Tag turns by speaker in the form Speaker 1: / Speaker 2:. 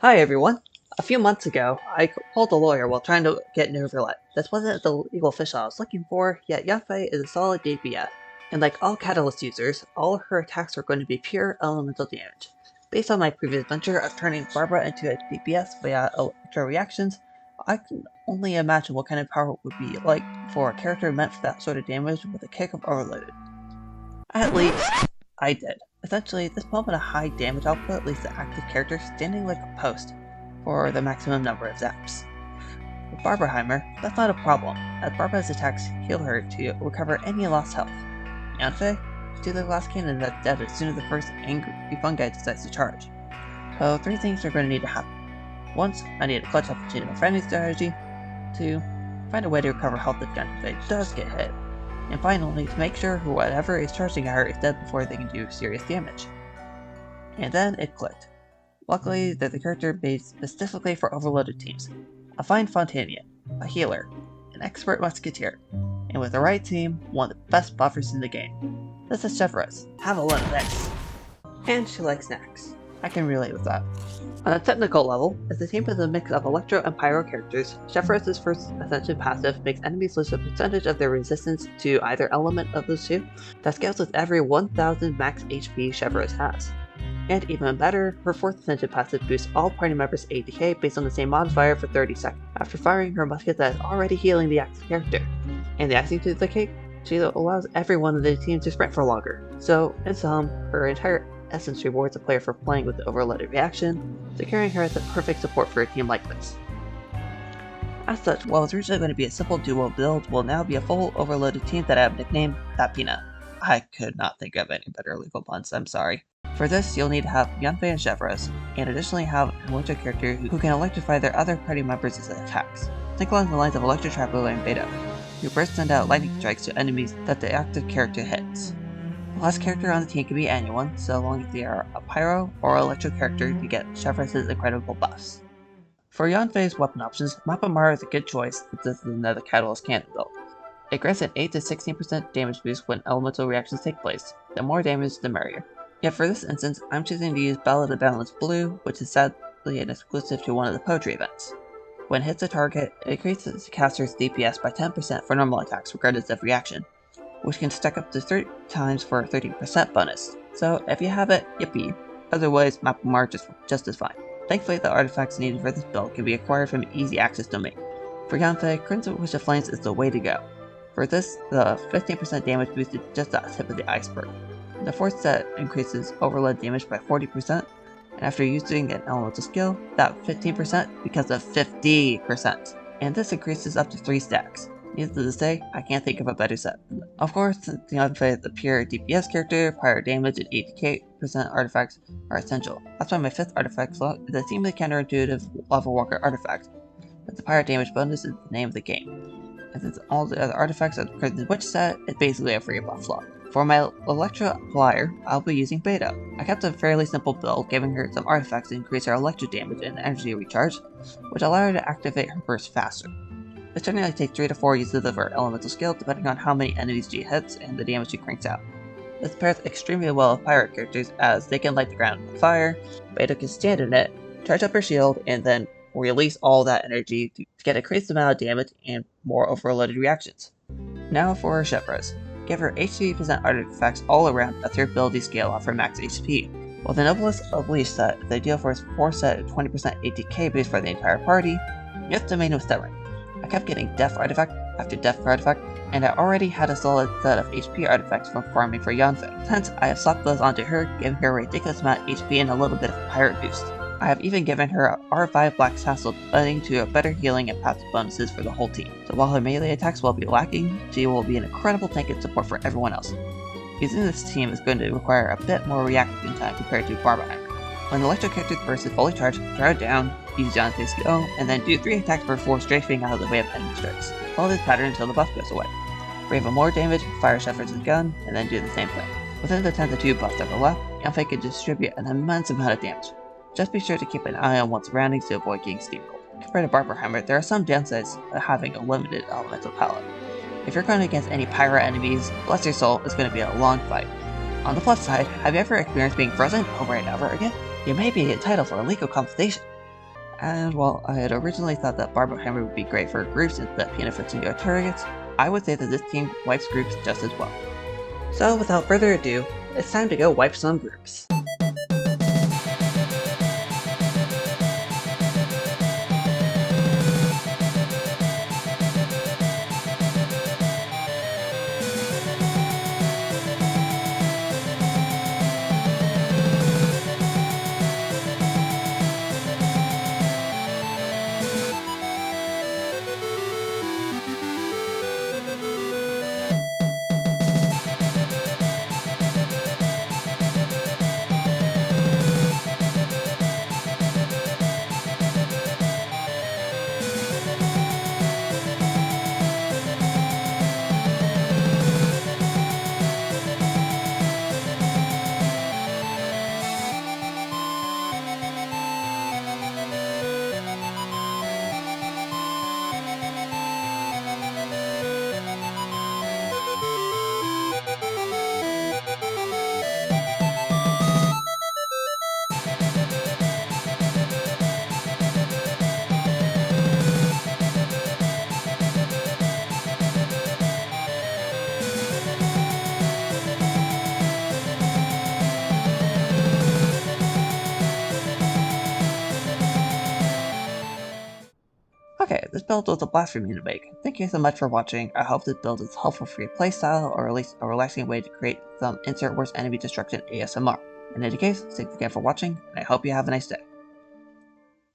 Speaker 1: Hi everyone! A few months ago, I called a lawyer while trying to get an overlay. This wasn't the legal official I was looking for, yet Yanfei is a solid DPS. And like all Catalyst users, all of her attacks are going to be pure elemental damage. Based on my previous adventure of turning Barbara into a DPS via Electro reactions, I can only imagine what kind of power it would be like for a character meant for that sort of damage with a kick of overloaded. At least, I did. Essentially, this moment of high damage output leaves the active character standing like a post for the maximum number of zaps. With Barberheimer, that's not a problem, as Barbara's attacks heal her to recover any lost health. Yanfei, she's the last cannon that's dead as soon as the first angry fungi decides to charge. So 3 things are going to need to happen. 1, I need to clutch up the chain of friendly strategy. 2, find a way to recover health if Yanfei does get hit. And finally, to make sure whatever is charging her is dead before they can do serious damage. And then it clicked. Luckily, there's a character made specifically for overloaded teams. A fine Fontanian, a healer, an expert musketeer, and with the right team, one of the best buffers in the game. This is Chevreuse. Have a look at this. And she likes snacks. I can relate with that. On a technical level, as the team is a mix of Electro and Pyro characters, Chevreuse's first Ascension passive makes enemies lose a percentage of their resistance to either element of those two. That scales with every 1000 max HP Chevreuse has. And even better, her 4th Ascension passive boosts all party members' ADK based on the same modifier for 30 seconds, after firing her musket that is already healing the active character. And the icing to the cake, she allows everyone in the team to sprint for longer. So, in sum, her entire essence rewards a player for playing with the overloaded reaction, securing her as the perfect support for a team like this. As such, while it's originally going to be a simple duo build, will now be a full overloaded team that I have nicknamed That Peanut. I could not think of any better legal puns, I'm sorry. For this, you'll need to have Yanfei and Chevreuse, and additionally have an Electro character who can electrify their other party members as attacks. Think along the lines of Electro Trapper and Beta, who burst send out lightning strikes to enemies that the active character hits. The last character on the team can be anyone, so long as they are a Pyro or Electro character to get Chevreuse's incredible buffs. For Yanfei's weapon options, Mapamara is a good choice since this is another Catalyst cannon build. It grants an 8 to 16% damage boost when elemental reactions take place. The more damage, the merrier. Yet for this instance, I'm choosing to use Bella the Balanced Blue, which is sadly an exclusive to one of the poetry events. When it hits a target, it increases the caster's DPS by 10% for normal attacks regardless of reaction, which can stack up to 3 times for a 13% bonus. So if you have it, yippee. Otherwise, Mapamar just as fine. Thankfully, the artifacts needed for this build can be acquired from an easy access domain. For Yanfei, Crimson Wish of Flames is the way to go. For this, the 15% damage boost is just the tip of the iceberg. The 4th set increases overload damage by 40%, and after using an elemental skill, that 15% becomes a 50%, and this increases up to 3 stacks. Needless to say, I can't think of a better set. Of course, since Yanfei is a pure DPS character, prior damage and 80% artifacts are essential. That's why my 5th artifact slot is a seemingly counterintuitive Lava Walker artifact, but the prior damage bonus is the name of the game. And since all the other artifacts are the Crimson Witch set, it's basically a free buff slot. For my Electro Applier, I'll be using Beta. I kept a fairly simple build, giving her some artifacts to increase her electric damage and energy recharge, which allow her to activate her burst faster. This generally takes 3 to 4 uses of her elemental skill depending on how many enemies she hits and the damage she cranks out. This pairs extremely well with pirate characters as they can light the ground with fire, Beta can stand in it, charge up her shield, and then release all that energy to get a increased amount of damage and more overloaded reactions. Now for her Chevreuse. Give her HP% artifacts all around at their ability scale off her max HP. While the Noblest Unleashed set is ideal for its 4 set 20% ATK boost for the entire party, you have to make no mistake. I kept getting Death Artifact after Death Artifact, and I already had a solid set of HP artifacts from farming for Yanfei. Hence, I have slapped those onto her, giving her a ridiculous amount of HP and a little bit of a pirate boost. I have even given her a R5 Black Tassel, leading to a better healing and passive bonuses for the whole team. So while her melee attacks will be lacking, she will be an incredible tank and support for everyone else. Using this team is going to require a bit more reaction time compared to Barberheimer. When the Electro character's burst is fully charged, throw it down, use Yanfei's skill, and then do 3 attacks before strafing out of the way of enemy strikes. Follow this pattern until the buff goes away. Brave for more damage, fire Chevreuse's gun, and then do the same thing. Within the 10 to 2 buffs that are left, Yanfei can distribute an immense amount of damage. Just be sure to keep an eye on one's surroundings to avoid getting steamrolled. Compared to Barberheimer, there are some downsides to having a limited elemental palette. If you're going against any pyro enemies, bless your soul, it's going to be a long fight. On the plus side, have you ever experienced being frozen over and over again? You may be entitled for a legal compensation. And while I had originally thought that Barbell Hammer would be great for groups instead of peanut for singular targets, I would say that this team wipes groups just as well. So without further ado, it's time to go wipe some groups. Okay, this build was a blast for me to make. Thank you so much for watching. I hope this build is helpful for your playstyle, or at least a relaxing way to create some insert worst enemy destruction ASMR. In any case, thanks again for watching, and I hope you have a nice day.